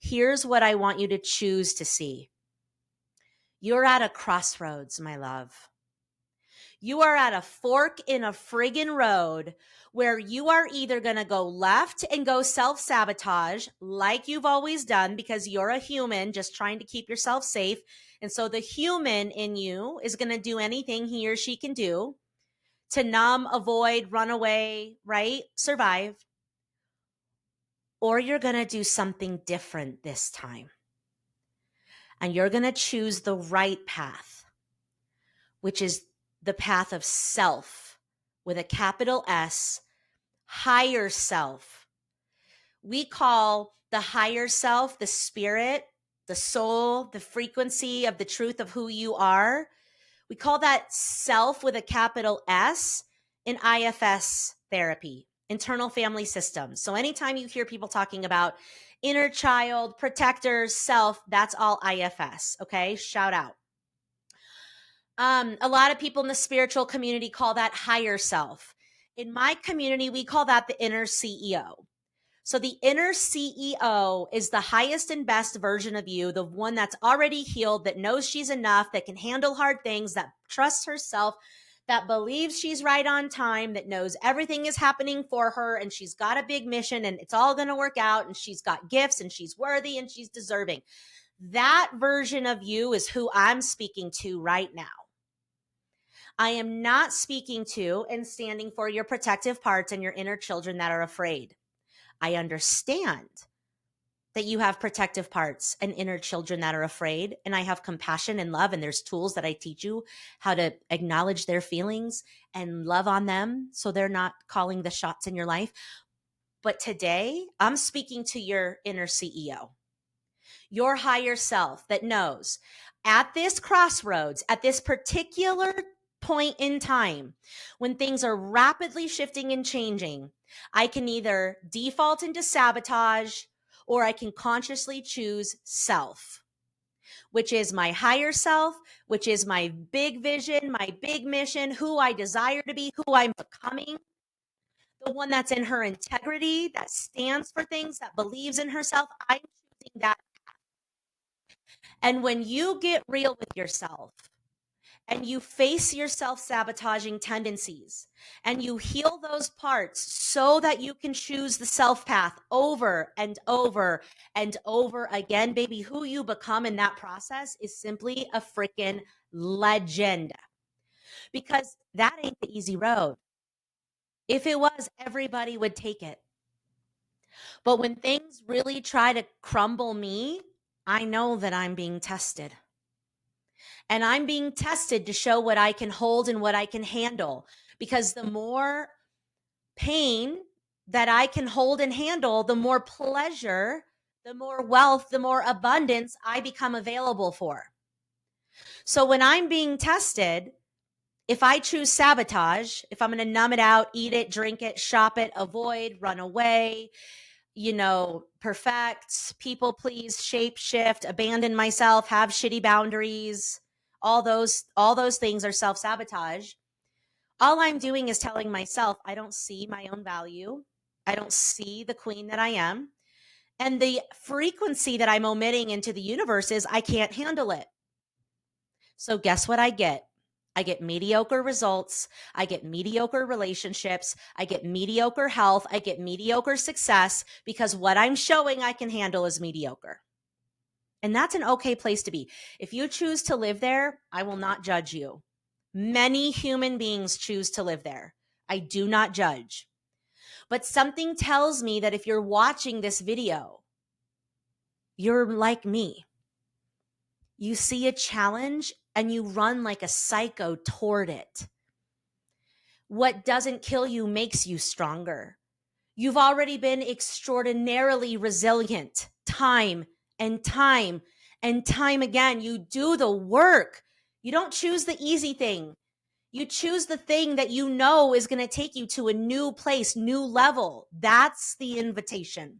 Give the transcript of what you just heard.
Here's what I want you to choose to see. You're at a crossroads, my love. You are at a fork in a friggin' road where you are either going to go left and go self-sabotage like you've always done because you're a human just trying to keep yourself safe. And so the human in you is going to do anything he or she can do to numb, avoid, run away, right? Survive. Or you're going to do something different this time. And you're going to choose the right path, which is the path of self with a capital S, higher self. We call the higher self the spirit, the soul, the frequency of the truth of who you are. We call that self with a capital S in IFS therapy, internal family systems. So anytime you hear people talking about inner child, protector, self, that's all IFS. Okay. Shout out. A lot of people in the spiritual community call that higher self. In my community, we call that the inner CEO. So the inner CEO is the highest and best version of you, the one that's already healed, that knows she's enough, that can handle hard things, that trusts herself, that believes she's right on time, that knows everything is happening for her and she's got a big mission and it's all going to work out and she's got gifts and she's worthy and she's deserving. That version of you is who I'm speaking to right now. I am not speaking to and standing for your protective parts and your inner children that are afraid. I understand that you have protective parts and inner children that are afraid, and I have compassion and love, and there's tools that I teach you how to acknowledge their feelings and love on them so they're not calling the shots in your life. But today, I'm speaking to your inner CEO, your higher self that knows at this crossroads, at this particular point in time, when things are rapidly shifting and changing, I can either default into sabotage or I can consciously choose self, which is my higher self, which is my big vision, my big mission, who I desire to be, who I'm becoming, the one that's in her integrity, that stands for things, that believes in herself. I'm choosing that. And when you get real with yourself, and you face your self-sabotaging tendencies and you heal those parts so that you can choose the self path over and over and over again, baby, who you become in that process is simply a freaking legend, because that ain't the easy road. If it was, everybody would take it. But when things really try to crumble me, I know that I'm being tested. And I'm being tested to show what I can hold and what I can handle. Because the more pain that I can hold and handle, the more pleasure, the more wealth, the more abundance I become available for. So when I'm being tested, if I choose sabotage, if I'm going to numb it out, eat it, drink it, shop it, avoid, run away, perfect, people please, shape shift, abandon myself, have shitty boundaries, all those things are self-sabotage. All I'm doing is telling myself I don't see my own value. I don't see the queen that I am. And the frequency that I'm omitting into the universe is I can't handle it. So guess what I get? I get mediocre results. I get mediocre relationships. I get mediocre health. I get mediocre success because what I'm showing I can handle is mediocre. And that's an okay place to be. If you choose to live there, I will not judge you. Many human beings choose to live there. I do not judge. But something tells me that if you're watching this video, you're like me. You see a challenge and you run like a psycho toward it. What doesn't kill you makes you stronger. You've already been extraordinarily resilient time and time and time again. You do the work. You don't choose the easy thing. You choose the thing that you know is going to take you to a new place, new level. That's the invitation.